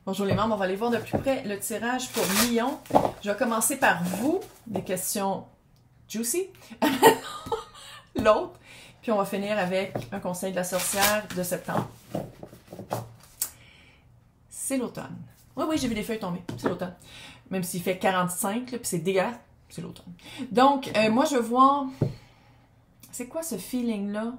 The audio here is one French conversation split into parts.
Bonjour les membres, on va aller voir de plus près le tirage pour Lion. Je vais commencer par vous, des questions juicy. L'autre, puis on va finir avec un conseil de la sorcière de septembre. C'est l'automne. Oui, j'ai vu des feuilles tomber. C'est l'automne. Même s'il fait 45, puis c'est dégueulasse, c'est l'automne. Donc, moi, je vois... C'est quoi ce feeling-là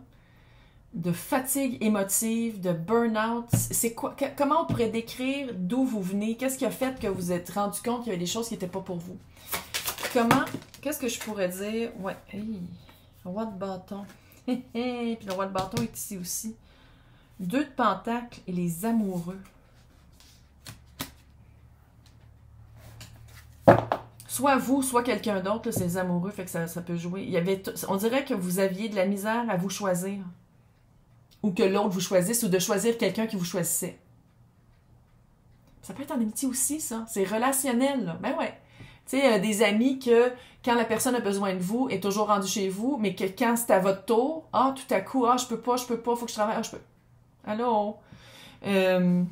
de fatigue émotive, de burn-out? C'est quoi? Comment on pourrait décrire d'où vous venez? Qu'est-ce qui a fait que vous vous êtes rendu compte qu'il y avait des choses qui n'étaient pas pour vous? Qu'est-ce que je pourrais dire? Ouais, hey, le roi de bâton. Puis le roi de bâton est ici aussi. 2 de pentacles et les amoureux. Soit vous, soit quelqu'un d'autre, c'est les amoureux, fait que ça peut jouer. On dirait que vous aviez de la misère à vous choisir. Ou que l'autre vous choisisse, ou de choisir quelqu'un qui vous choisissait. Ça peut être en amitié aussi, ça. C'est relationnel, là. Ben ouais. Tu sais, des amis que, quand la personne a besoin de vous, est toujours rendue chez vous, mais que quand c'est à votre tour, tout à coup, je peux pas, faut que je travaille, je peux. Allô? Il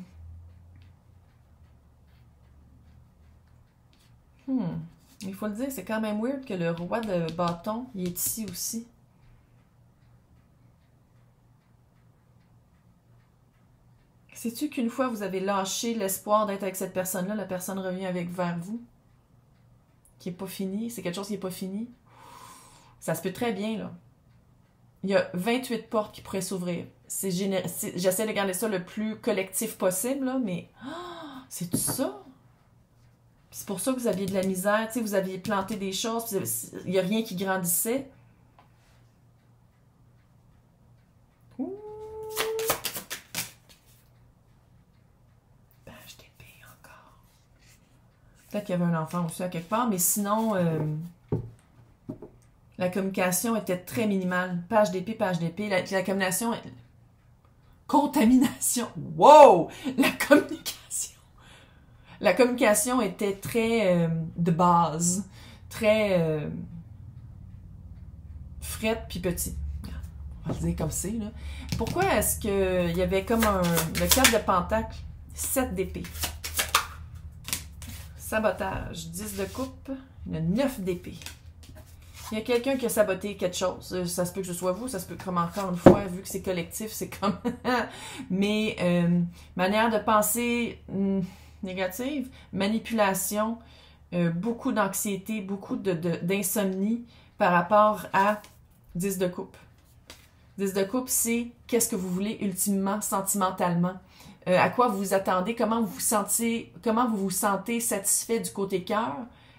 faut le dire, c'est quand même weird que le roi de bâton, il est ici aussi. Sais-tu qu'une fois vous avez lâché l'espoir d'être avec cette personne-là, la personne revient vers vous? Qui n'est pas fini? C'est quelque chose qui n'est pas fini? Ça se peut très bien, là. Il y a 28 portes qui pourraient s'ouvrir. J'essaie de garder ça le plus collectif possible, là, mais... c'est tout ça? C'est pour ça que vous aviez de la misère, tu sais, vous aviez planté des choses, il n'y a rien qui grandissait. Page d'épée encore. Peut-être qu'il y avait un enfant aussi à quelque part, mais sinon, la communication était très minimale. Page d'épée, page d'épée. La communication... Contamination! Wow! La communication était très de base, très frette puis petit. On va le dire comme c'est, là. Pourquoi est-ce qu'il y avait comme le 4 de pentacle, 7 d'épée? Sabotage, 10 de coupe, il y a 9 d'épée. Il y a quelqu'un qui a saboté quelque chose. Ça se peut que ce soit vous, ça se peut comme encore une fois, vu que c'est collectif, c'est comme... Mais manière de penser... négative, manipulation, beaucoup d'anxiété, beaucoup d'insomnie par rapport à 10 de coupe. 10 de coupe, c'est qu'est-ce que vous voulez ultimement, sentimentalement, à quoi vous vous attendez, comment vous vous sentez satisfait du côté cœur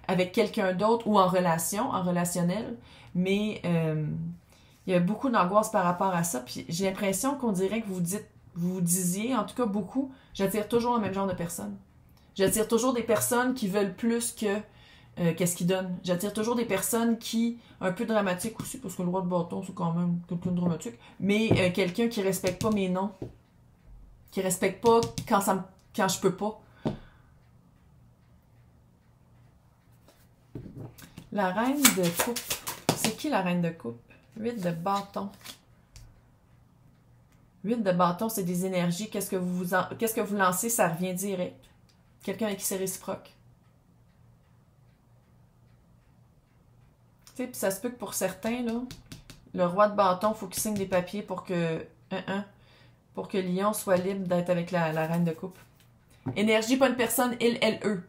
avec quelqu'un d'autre ou en relationnel, mais il y a beaucoup d'angoisse par rapport à ça, puis j'ai l'impression qu'on dirait que vous disiez, en tout cas beaucoup, j'attire toujours le même genre de personnes. J'attire toujours des personnes qui veulent plus que qu'est-ce qu'ils donnent. J'attire toujours des personnes qui, un peu dramatiques aussi, parce que le roi de bâton, c'est quand même quelqu'un de dramatique, mais quelqu'un qui respecte pas mes noms, qui respecte pas quand je peux pas. La reine de coupe. C'est qui la reine de coupe? 8 de bâton. 8 de bâton, c'est des énergies. Qu'est-ce que vous lancez, ça revient direct. Quelqu'un avec qui c'est réciproque. Tu sais, puis ça se peut que pour certains, là, le roi de bâton, il faut qu'il signe des papiers pour que Lion soit libre d'être avec la reine de coupe. Énergie, pas une personne, il, elle, eux.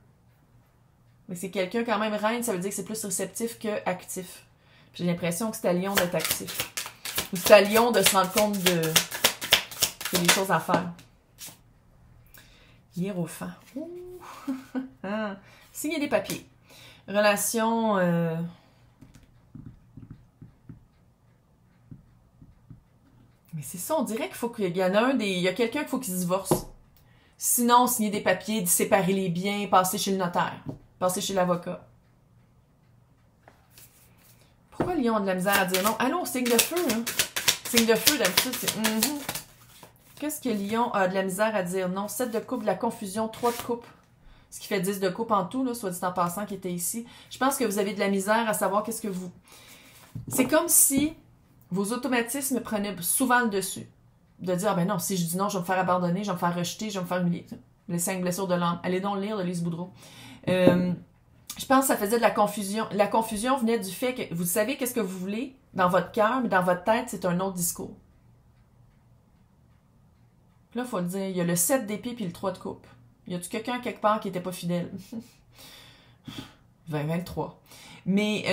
Mais c'est quelqu'un quand même reine, ça veut dire que c'est plus réceptif que actif. J'ai l'impression que c'est à Lion d'être actif. Ou c'est à Lion de se rendre compte qu'il y a des choses à faire. Hiérophant. Signer des papiers. Relation... Mais c'est ça, on dirait qu'il y en a il y a quelqu'un qu'il faut qu'il se divorce. Sinon, signer des papiers, séparer les biens, passer chez le notaire, passer chez l'avocat. Pourquoi Lion a de la misère à dire non? Allons, signe de feu, hein? Signe de feu, d'habitude, c'est... Qu'est-ce que Lion a de la misère à dire non? 7 de coupe, de la confusion, 3 de coupe. Ce qui fait 10 de coupe en tout, là, soit dit en passant, qui était ici. Je pense que vous avez de la misère à savoir qu'est-ce que vous... C'est comme si vos automatismes prenaient souvent le dessus. De dire, ah ben non, si je dis non, je vais me faire abandonner, je vais me faire rejeter, je vais me faire humilier. Les 5 blessures de l'âme. Allez donc le lire de Lise Boudreau. Je pense que ça faisait de la confusion. La confusion venait du fait que vous savez qu'est-ce que vous voulez dans votre cœur, mais dans votre tête, c'est un autre discours. Puis là, il faut le dire, il y a le 7 d'épée puis le 3 de coupe. Y a-tu quelqu'un quelque part qui n'était pas fidèle? 23. Mais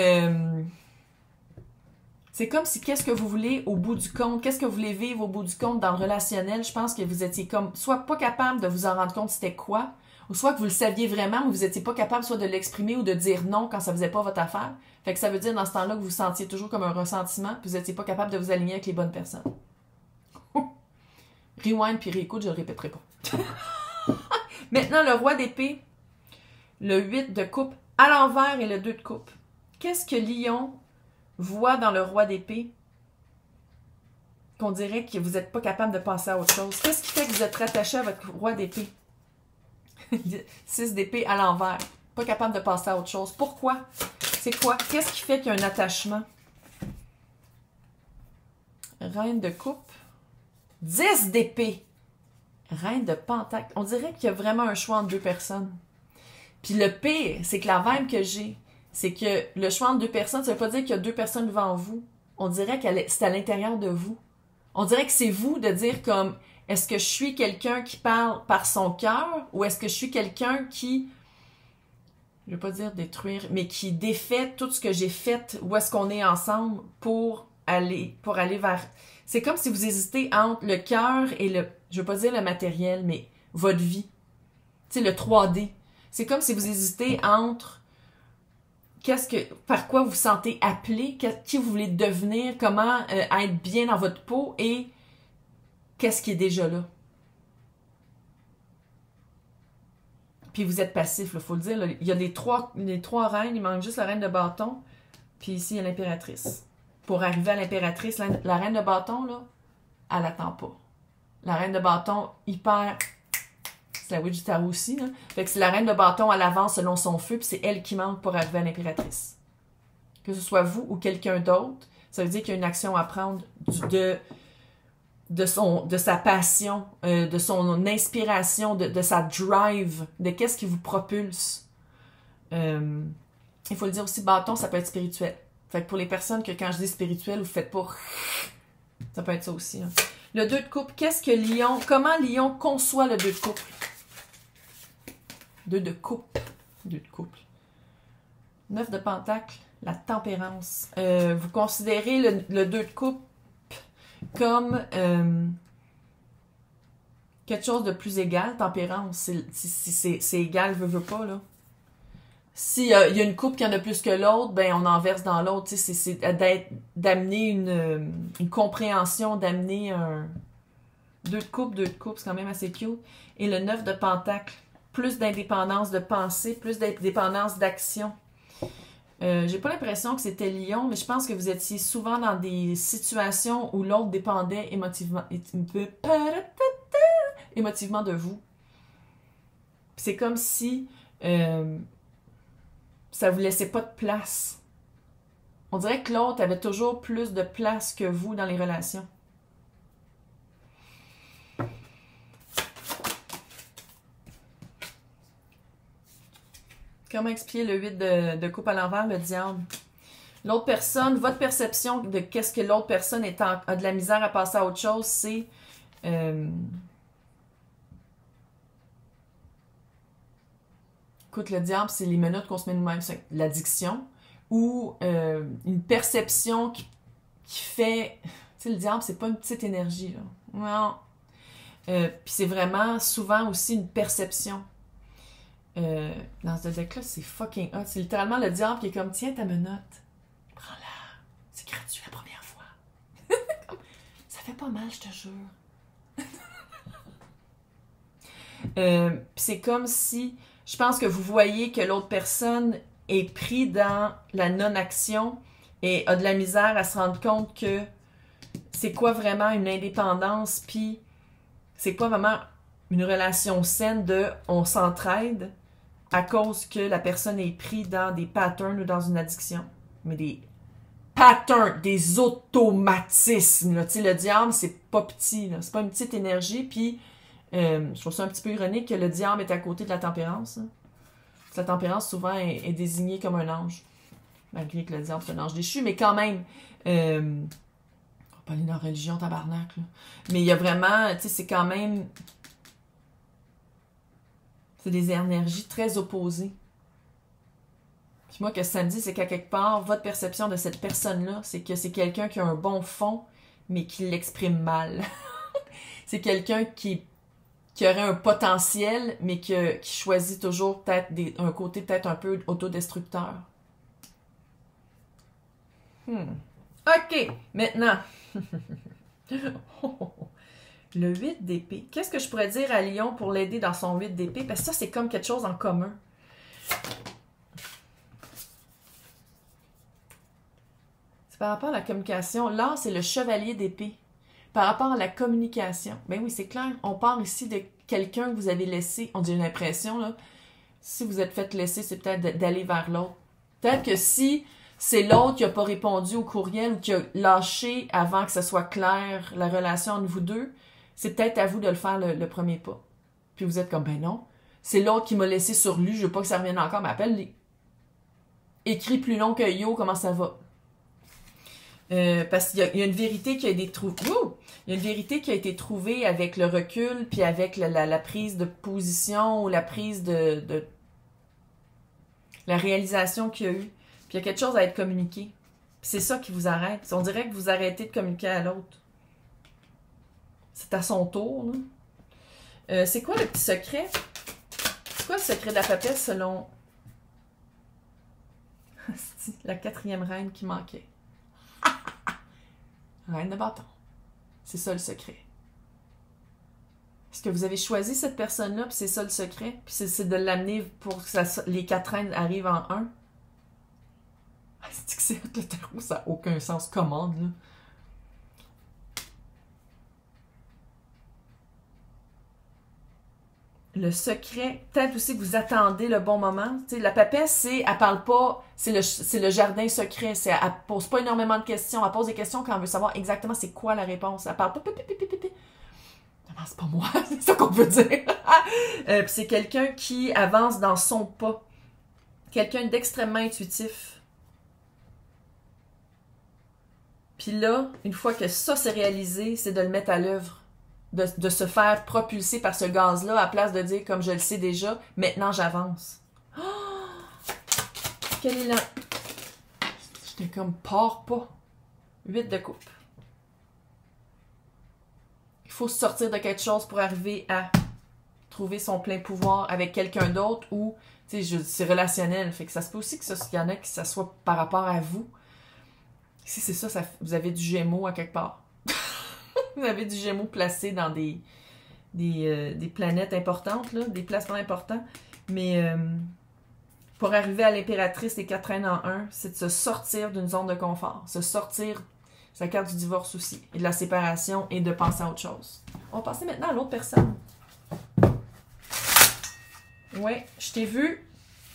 c'est comme si qu'est-ce que vous voulez au bout du compte, qu'est-ce que vous voulez vivre au bout du compte dans le relationnel, je pense que vous étiez comme, soit pas capable de vous en rendre compte c'était quoi, ou soit que vous le saviez vraiment, mais vous n'étiez pas capable soit de l'exprimer ou de dire non quand ça faisait pas votre affaire. Fait que ça veut dire dans ce temps-là que vous sentiez toujours comme un ressentiment, puis vous n'étiez pas capable de vous aligner avec les bonnes personnes. Rewind puis réécoute, je le répéterai pas. Maintenant, le roi d'épée, le 8 de coupe à l'envers et le 2 de coupe. Qu'est-ce que Lion voit dans le roi d'épée qu'on dirait que vous n'êtes pas capable de passer à autre chose? Qu'est-ce qui fait que vous êtes rattaché à votre roi d'épée? 6 d'épée à l'envers. Pas capable de passer à autre chose. Pourquoi? C'est quoi? Qu'est-ce qui fait qu'il y a un attachement? Reine de coupe. 10 d'épée. Reine de pentacle. On dirait qu'il y a vraiment un choix entre deux personnes. Puis le pire, c'est que la vibe que j'ai, c'est que le choix entre deux personnes, ça veut pas dire qu'il y a deux personnes devant vous. On dirait que c'est à l'intérieur de vous. On dirait que c'est vous de dire comme, est-ce que je suis quelqu'un qui parle par son cœur ou est-ce que je suis quelqu'un qui, je veux pas dire détruire, mais qui défait tout ce que j'ai fait, où est-ce qu'on est ensemble pour aller vers... C'est comme si vous hésitez entre le cœur et le, je veux pas dire le matériel, mais votre vie. Tu sais, le 3D. C'est comme si vous hésitez entre par quoi vous vous sentez appelé, qui vous voulez devenir, comment être bien dans votre peau et qu'est-ce qui est déjà là. Puis vous êtes passif, il faut le dire. Là. Il y a les trois reines, il manque juste la reine de bâton, puis ici il y a l'impératrice. Pour arriver à l'impératrice, la reine de bâton, là, elle n'attend pas. La reine de bâton, hyper... C'est la witch du tarot aussi, là. Fait que c'est la reine de bâton, elle avance selon son feu, puis c'est elle qui manque pour arriver à l'impératrice. Que ce soit vous ou quelqu'un d'autre, ça veut dire qu'il y a une action à prendre de sa passion, de son inspiration, de sa drive, de qu'est-ce qui vous propulse. Il faut le dire aussi, bâton, ça peut être spirituel. Fait que pour les personnes que quand je dis spirituel, vous faites pas... Ça peut être ça aussi. Hein. Le 2 de couple, qu'est-ce que Lion... Comment Lion conçoit le 2 de couple? 2 de couple. 2 de couple. 9 de pentacle, la tempérance. Vous considérez le 2 de couple comme quelque chose de plus égal, tempérance. C'est égal, veut pas, là. S'il y a une coupe qui en a plus que l'autre, ben on en verse dans l'autre. C'est d'amener une compréhension, d'amener un... 2 de coupe, c'est quand même assez cute. Et le 9 de pentacle, plus d'indépendance de pensée, plus d'indépendance d'action. J'ai pas l'impression que c'était Lion, mais je pense que vous étiez souvent dans des situations où l'autre dépendait émotivement de vous. C'est comme si ça vous laissait pas de place. On dirait que l'autre avait toujours plus de place que vous dans les relations. Comment expliquer le 8 de coupe à l'envers, le diable? L'autre personne, votre perception de qu'est-ce que l'autre personne a de la misère à passer à autre chose, c'est... Écoute, le diable, c'est les menottes qu'on se met nous-mêmes, c'est l'addiction, ou une perception qui fait... Tu sais, le diable, c'est pas une petite énergie, là. Non. Puis c'est vraiment souvent aussi une perception. Dans ce deck-là, c'est fucking hot. C'est littéralement le diable qui est comme, tiens ta menotte, prends-la, c'est gratuit la première fois. Ça fait pas mal, je te jure. C'est comme si, je pense que vous voyez que l'autre personne est pris dans la non-action et a de la misère à se rendre compte que c'est quoi vraiment une indépendance, puis c'est quoi vraiment une relation saine de on s'entraide à cause que la personne est prise dans des patterns ou dans une addiction. Mais des patterns, des automatismes. Là. Tu sais, le diable, c'est pas petit. C'est pas une petite énergie. Puis, Je trouve ça un petit peu ironique que le diable est à côté de la tempérance. Hein. La tempérance, souvent, est désignée comme un ange. Malgré que le diable, c'est un ange déchu, mais quand même... on va pas aller dans la religion, tabarnak, là. Mais il y a vraiment... Tu sais, c'est quand même... C'est des énergies très opposées. Puis moi, que ça me dit, c'est qu'à quelque part, votre perception de cette personne-là, c'est que c'est quelqu'un qui a un bon fond, mais qui l'exprime mal. C'est quelqu'un qui aurait un potentiel, mais qui choisit toujours peut-être un côté peut-être un peu autodestructeur. OK, maintenant. Le 8 d'épée. Qu'est-ce que je pourrais dire à Lion pour l'aider dans son 8 d'épée? Parce que ça, c'est comme quelque chose en commun. C'est par rapport à la communication. Là, c'est le chevalier d'épée. Par rapport à la communication. Ben oui, c'est clair. On parle ici de quelqu'un que vous avez laissé. On dit l'impression, là. Si vous êtes fait laisser, c'est peut-être d'aller vers l'autre. Peut-être que si c'est l'autre qui n'a pas répondu au courriel ou qui a lâché avant que ce soit clair la relation entre vous deux, c'est peut-être à vous de le faire le premier pas. Puis vous êtes comme, ben non. C'est l'autre qui m'a laissé sur lui. Je veux pas que ça revienne encore, mais appelle-les. Écris plus long que yo, comment ça va? Parce qu'il y a une vérité qui a été trouvée. Il y a une vérité qui a été trouvée avec le recul, puis avec la prise de position ou la prise de la réalisation qu'il y a eu. Puis il y a quelque chose à être communiqué. Puis c'est ça qui vous arrête. On dirait que vous arrêtez de communiquer à l'autre. C'est à son tour, là. C'est quoi le petit secret? C'est quoi le secret de la papesse selon la 4e reine qui manquait? Reine de bâton. C'est ça le secret. Est-ce que vous avez choisi cette personne-là, puis c'est ça le secret? Puis c'est de l'amener pour que les 4 reines arrivent en un? C'est que c'est le tarot, ça n'a aucun sens. Commande, là. Le secret, peut-être aussi que vous attendez le bon moment. T'sais, la papesse, elle parle pas, c'est le jardin secret. Elle pose pas énormément de questions. Elle pose des questions quand elle veut savoir exactement c'est quoi la réponse. Elle parle pas pipi. Non, c'est pas moi, c'est ça qu'on veut dire. C'est quelqu'un qui avance dans son pas. Quelqu'un d'extrêmement intuitif. Puis là, une fois que ça s'est réalisé, c'est de le mettre à l'œuvre. De se faire propulser par ce gaz-là, à place de dire, comme je le sais déjà, maintenant j'avance. Oh! Quel est là? J'étais comme, pars pas. 8 de coupe. Il faut se sortir de quelque chose pour arriver à trouver son plein pouvoir avec quelqu'un d'autre ou, tu sais, c'est relationnel. Fait que ça se peut aussi qu'il y en a qui ça soit par rapport à vous. Si c'est ça, vous avez du Gémeaux à quelque part. Vous avez du Gémeaux placé dans des planètes importantes, là, des placements importants. Mais pour arriver à l'impératrice des 4 reines en 1, c'est de se sortir d'une zone de confort. Se sortir, c'est la carte du divorce aussi, et de la séparation et de penser à autre chose. On va passer maintenant à l'autre personne. Ouais, je t'ai vu.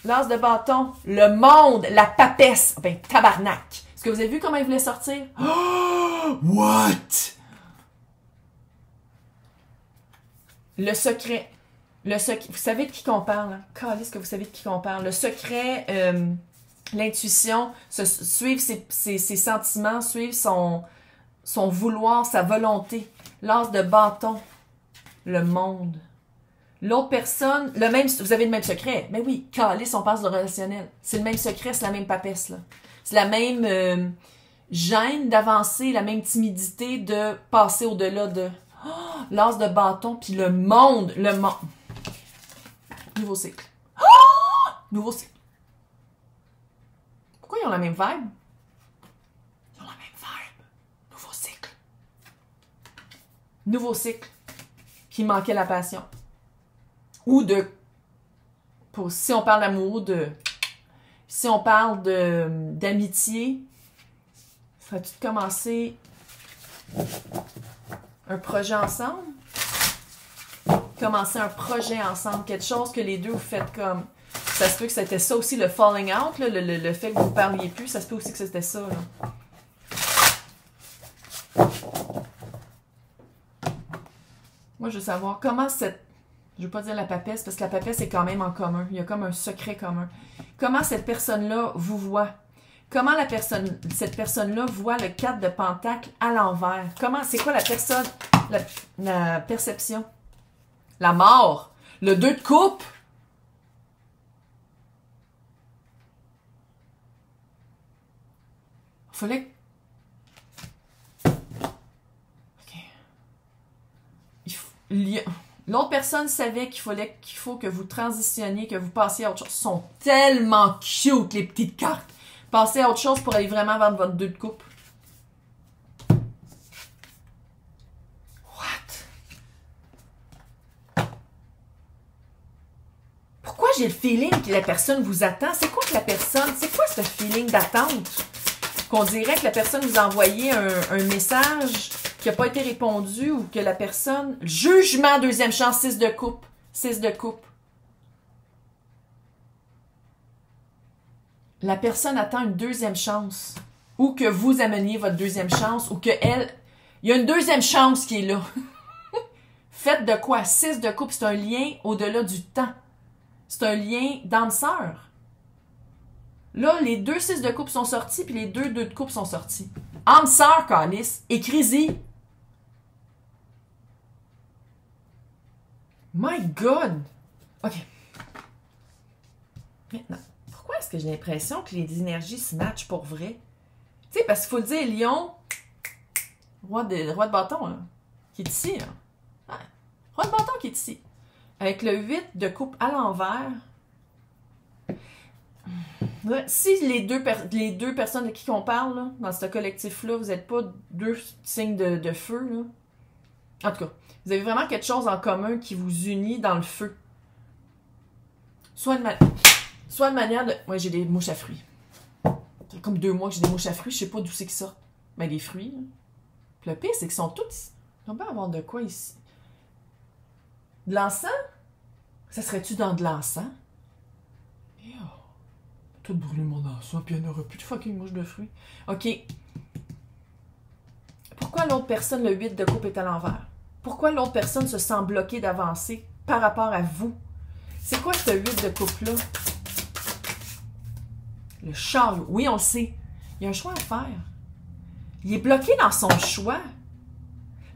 L'as de bâton, le monde, la papesse. Ben, tabarnak. Est-ce que vous avez vu comment il voulait sortir? What? Le secret. Vous savez de qui qu'on parle, hein? Calisse que vous savez de qui qu'on parle. Le secret, l'intuition, suivre ses sentiments, suivre son vouloir, sa volonté. L'as de bâton. Le monde. L'autre personne, vous avez le même secret. Mais oui, calisse, on passe de relationnel. C'est le même secret, c'est la même papesse, là. C'est la même gêne d'avancer, la même timidité de passer au-delà de... Oh, l'as de bâton, puis le monde. Nouveau cycle. Oh! Nouveau cycle. Pourquoi ils ont la même vibe? Ils ont la même vibe. Nouveau cycle. Nouveau cycle. Qui manquait la passion. Ou si on parle d'amour, si on parle d'amitié, ça va-tu commencer un projet ensemble? Commencer un projet ensemble, quelque chose que les deux vous faites comme... Ça se peut que c'était ça aussi, le falling out, là, le fait que vous ne parliez plus, ça se peut aussi que c'était ça, là. Moi, je veux savoir comment cette... Je veux pas dire la papesse, parce que la papesse est quand même en commun. Il y a comme un secret commun. Comment cette personne-là vous voit? Comment cette personne-là voit le 4 de Pentacle à l'envers? Comment, c'est quoi la personne, la perception? La mort. Le 2 de coupe. Il fallait... L'autre personne savait qu'il faut que vous transitionniez, que vous passiez à autre chose. Ils sont tellement cute, les petites cartes. Passez à autre chose pour aller vraiment vendre votre 2 de coupe. What? Pourquoi j'ai le feeling que la personne vous attend? C'est quoi que la personne... C'est quoi ce feeling d'attente? Qu'on dirait que la personne vous a envoyé un message qui n'a pas été répondu ou que la personne... Jugement, deuxième chance, 6 de coupe. 6 de coupe. La personne attend une deuxième chance. Ou que vous ameniez votre deuxième chance. Ou que elle... Il y a une deuxième chance qui est là. Faites de quoi? 6 de coupe, c'est un lien au-delà du temps. C'est un lien d'âme sœur. Là, les 2 6 de coupe sont sortis, puis les 2 2 de coupe sont sortis. Âme sœur, Calice, écris-y. My God! OK. Maintenant, pourquoi est-ce que j'ai l'impression que les énergies se matchent pour vrai? Tu sais, parce qu'il faut le dire, Lion, roi de bâton, là, qui est ici. Là. Ouais. Roi de bâton qui est ici. Avec le 8 de coupe à l'envers. Si les deux personnes de qui on parle, là, dans ce collectif-là, vous n'êtes pas 2 signes de feu, là. En tout cas, vous avez vraiment quelque chose en commun qui vous unit dans le feu. Soit de manière de... Ouais, j'ai des mouches à fruits. C'est comme 2 mois que j'ai des mouches à fruits, je sais pas d'où c'est qu'ils sortent. Ben, des fruits. Là. Puis le pire, c'est qu'ils sont tous... On peut avoir de quoi ici? De l'encens? Ça serait-tu dans de l'encens? Tout brûler mon encens, puis il n'y en aura plus de fucking mouches de fruits. OK. Pourquoi l'autre personne, le 8 de coupe, est à l'envers? Pourquoi l'autre personne se sent bloquée d'avancer par rapport à vous? C'est quoi ce 8 de coupe-là? Le chariot. Oui, on le sait. Il y a un choix à faire. Il est bloqué dans son choix.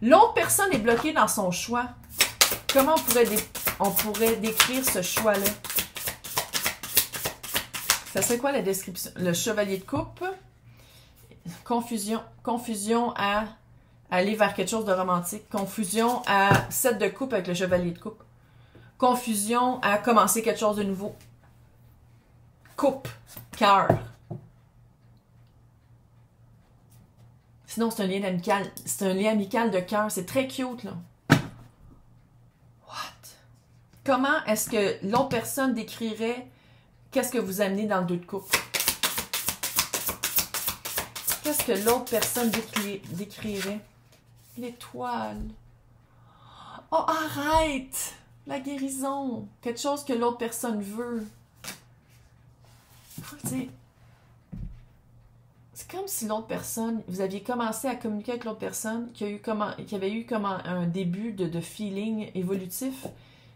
L'autre personne est bloquée dans son choix. Comment on pourrait décrire ce choix-là? Ça serait quoi la description? Le chevalier de coupe. Confusion. Confusion à aller vers quelque chose de romantique. Confusion à 7 de coupe avec le chevalier de coupe. Confusion à commencer quelque chose de nouveau. Coupe. Cœur. Sinon, c'est un lien amical. C'est un lien amical de cœur. C'est très cute, là. What? Comment est-ce que l'autre personne décrirait qu'est-ce que vous amenez dans le 2 de coupe? Qu'est-ce que l'autre personne décrirait? L'étoile. Oh, arrête! La guérison. Quelque chose que l'autre personne veut. C'est comme si l'autre personne, vous aviez commencé à communiquer avec l'autre personne, qui avait eu comme un début de feeling évolutif,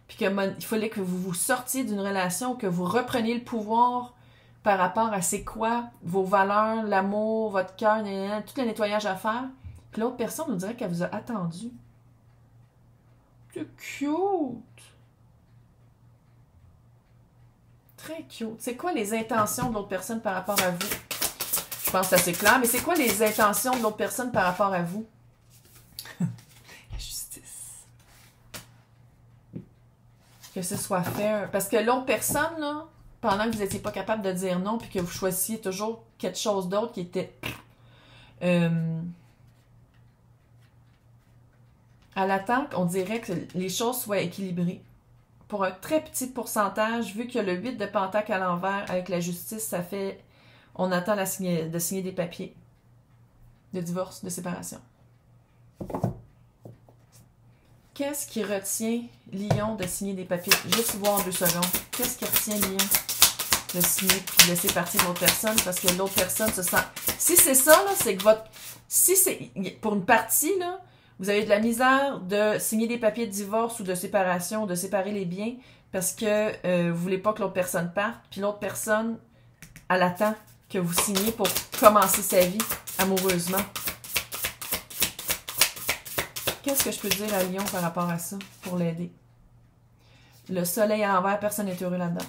puis qu'il fallait que vous vous sortiez d'une relation, que vous repreniez le pouvoir par rapport à c'est quoi vos valeurs, l'amour, votre cœur, tout le nettoyage à faire. Puis l'autre personne, on dirait qu'elle vous a attendu. C'est cute! Très cute. C'est quoi les intentions de l'autre personne par rapport à vous? Je pense que c'est assez clair, mais c'est quoi les intentions de l'autre personne par rapport à vous? La justice. Que ce soit fair. Parce que l'autre personne, là, pendant que vous n'étiez pas capable de dire non, puis que vous choisissiez toujours quelque chose d'autre qui était... à l'attente, on dirait que les choses soient équilibrées. Pour un très petit pourcentage, vu qu'il y a le 8 de Pentacle à l'envers avec la justice, ça fait... On attend de signer des papiers de divorce, de séparation. Qu'est-ce qui retient Lion de signer des papiers? Juste voir 2 secondes. Qu'est-ce qui retient Lion de signer et de laisser partir l'autre personne? Parce que l'autre personne se sent... Si c'est ça, là, c'est que votre... Si c'est... Pour une partie, là, Vous avez de la misère de signer des papiers de divorce ou de séparation, de séparer les biens parce que vous voulez pas que l'autre personne parte, puis l'autre personne, elle attend que vous signiez pour commencer sa vie amoureusement. Qu'est-ce que je peux dire à Lion par rapport à ça pour l'aider? Le soleil à l'envers, personne n'est heureux là-dedans.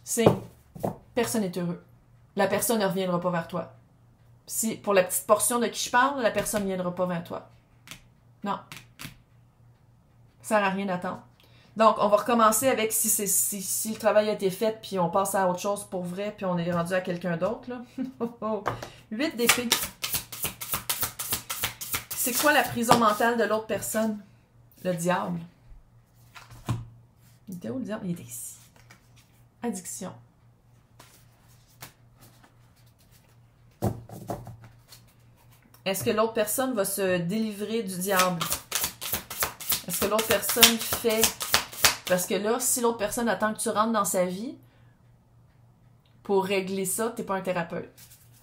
Signe, personne n'est heureux. La personne ne reviendra pas vers toi. Si, pour la petite portion de qui je parle, la personne ne viendra pas vers toi. Non. Ça sert à rien d'attendre. Donc, on va recommencer avec si le travail a été fait, puis on passe à autre chose pour vrai, puis on est rendu à quelqu'un d'autre. 8 d'épée. C'est quoi la prison mentale de l'autre personne? Le diable. Il était où le diable? Il était ici. Addiction. Est-ce que l'autre personne va se délivrer du diable? Est-ce que l'autre personne fait... Parce que là, si l'autre personne attend que tu rentres dans sa vie pour régler ça, t'es pas un thérapeute.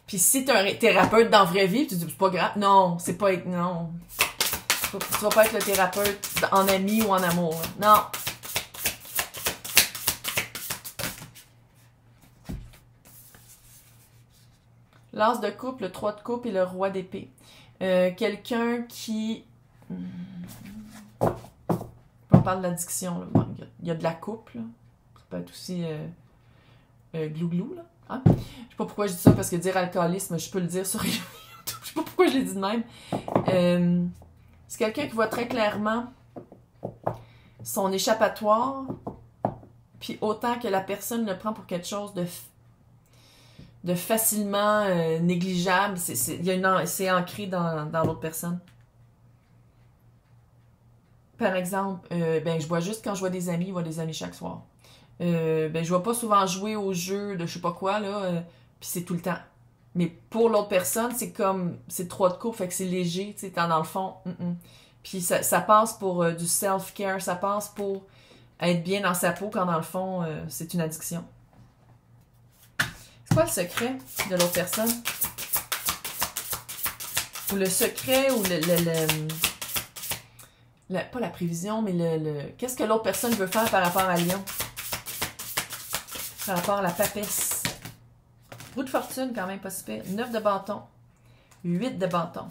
Puis si t'es un thérapeute dans la vraie vie, tu te dis, c'est pas grave. Non, c'est pas... Non. Tu vas pas être le thérapeute en ami ou en amour. Non. L'as de coupe, le 3 de coupe et le roi d'épée. Quelqu'un qui... On parle d'addiction. Bon, il y a de la coupe. Là. Ça peut être aussi glou-glou. Là. Hein? Je sais pas pourquoi je dis ça, parce que dire alcoolisme, je peux le dire sur YouTube. Je sais pas pourquoi je l'ai dit de même. C'est quelqu'un qui voit très clairement son échappatoire, puis autant que la personne le prend pour quelque chose de facilement négligeable, c'est ancré dans l'autre personne. Par exemple, je vois juste quand je vois des amis, je vois des amis chaque soir. Je vois pas souvent jouer au jeu de je sais pas quoi, là, puis c'est tout le temps. Mais pour l'autre personne, c'est comme, c'est 3 de coupe, fait que c'est léger, tu sais, dans le fond. Puis ça passe pour du self-care, ça passe pour être bien dans sa peau, quand dans le fond, c'est une addiction. C'est quoi le secret de l'autre personne? Ou le secret, ou pas la prévision, mais qu'est-ce que l'autre personne veut faire par rapport à Lion? Par rapport à la papesse. Roue de fortune, quand même, pas si pire. 9 de bâton. 8 de bâton.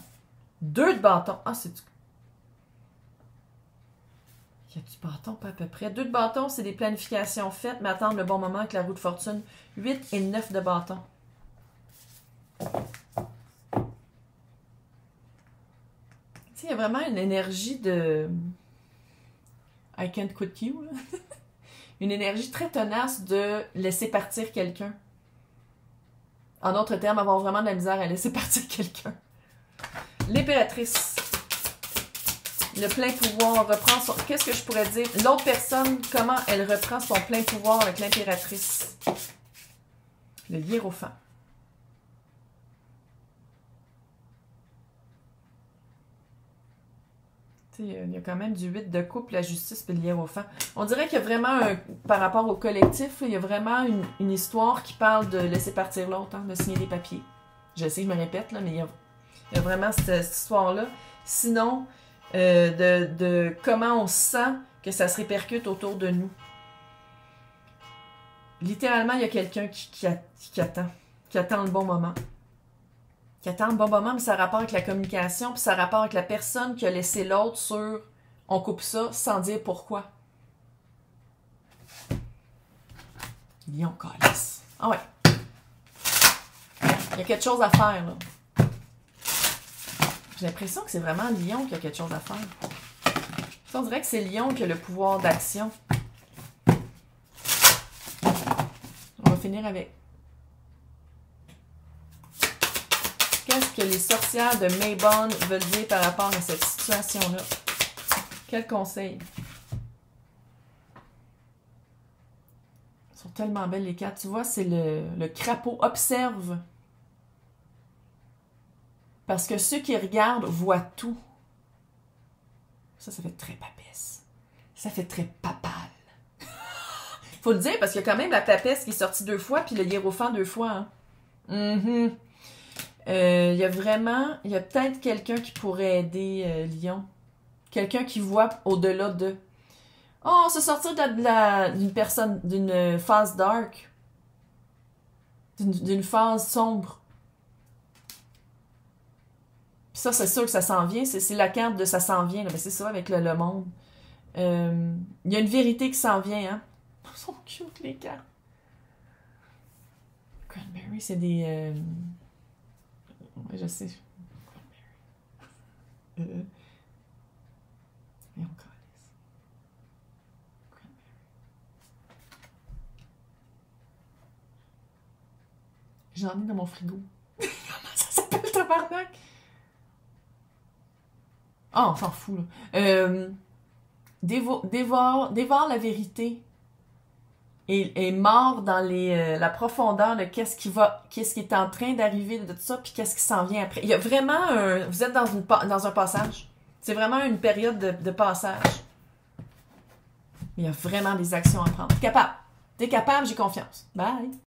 2 de bâton. Ah, c'est du... Il y a du bâton, pas à peu près. 2 de bâton, c'est des planifications faites, mais attendre le bon moment avec la roue de fortune. 8 et 9 de bâton. Tu sais, il y a vraiment une énergie de... I can't quit you, là. Une énergie très tenace de laisser partir quelqu'un. En d'autres termes, avoir vraiment de la misère à laisser partir quelqu'un. L'impératrice. Le plein pouvoir reprend son... Qu'est-ce que je pourrais dire? L'autre personne, comment elle reprend son plein pouvoir avec l'impératrice? Le hiérophant. Il y a quand même du 8 de coupe, la justice et le hiérophant. On dirait qu'il y a vraiment, par rapport au collectif, il y a vraiment une histoire qui parle de laisser partir l'autre, hein, de signer des papiers. Je sais, je me répète, là, mais il y a vraiment cette histoire-là. Sinon, de comment on sent que ça se répercute autour de nous. Littéralement, il y a quelqu'un qui attend le bon moment. Qui attend le bon moment, mais ça a rapport avec la communication, puis ça a rapport avec la personne qui a laissé l'autre sur « on coupe ça » sans dire pourquoi. Lion, calice. Ah ouais. Il y a quelque chose à faire, là. J'ai l'impression que c'est vraiment Lion qui a quelque chose à faire. On dirait que c'est Lion qui a le pouvoir d'action. On va finir avec... Qu'est-ce que les sorcières de Maybon veulent dire par rapport à cette situation-là? Quel conseil? Elles sont tellement belles, les cartes. Tu vois, c'est le crapaud. Observe. Parce que ceux qui regardent voient tout. Ça fait très papesse. Ça fait très papal. Faut le dire, parce qu'il y a quand même la papesse qui est sortie 2 fois, puis le hiérophant 2 fois. Hein? Il y a peut-être quelqu'un qui pourrait aider Lion. Quelqu'un qui voit au-delà de... Oh, se sortir d'une personne, d'une phase dark. D'une phase sombre. Puis ça, c'est sûr que ça s'en vient. C'est la carte de ça s'en vient. Mais c'est ça avec le monde. Il y a une vérité qui s'en vient, hein. Ils sont cute, les cartes. Cranberry, c'est des... Ouais, je sais. Cranberry. Mais on calisse. Cranberry. J'en ai dans mon frigo. Comment ça s'appelle, tabarnak? Ah, on s'en fout, là. Dévore la vérité et mord dans la profondeur de qu'est-ce qui est en train d'arriver de tout ça, puis qu'est-ce qui s'en vient après. Il y a vraiment vous êtes dans un passage. C'est vraiment une période de passage. Il y a vraiment des actions à prendre. T'es capable, j'ai confiance. Bye!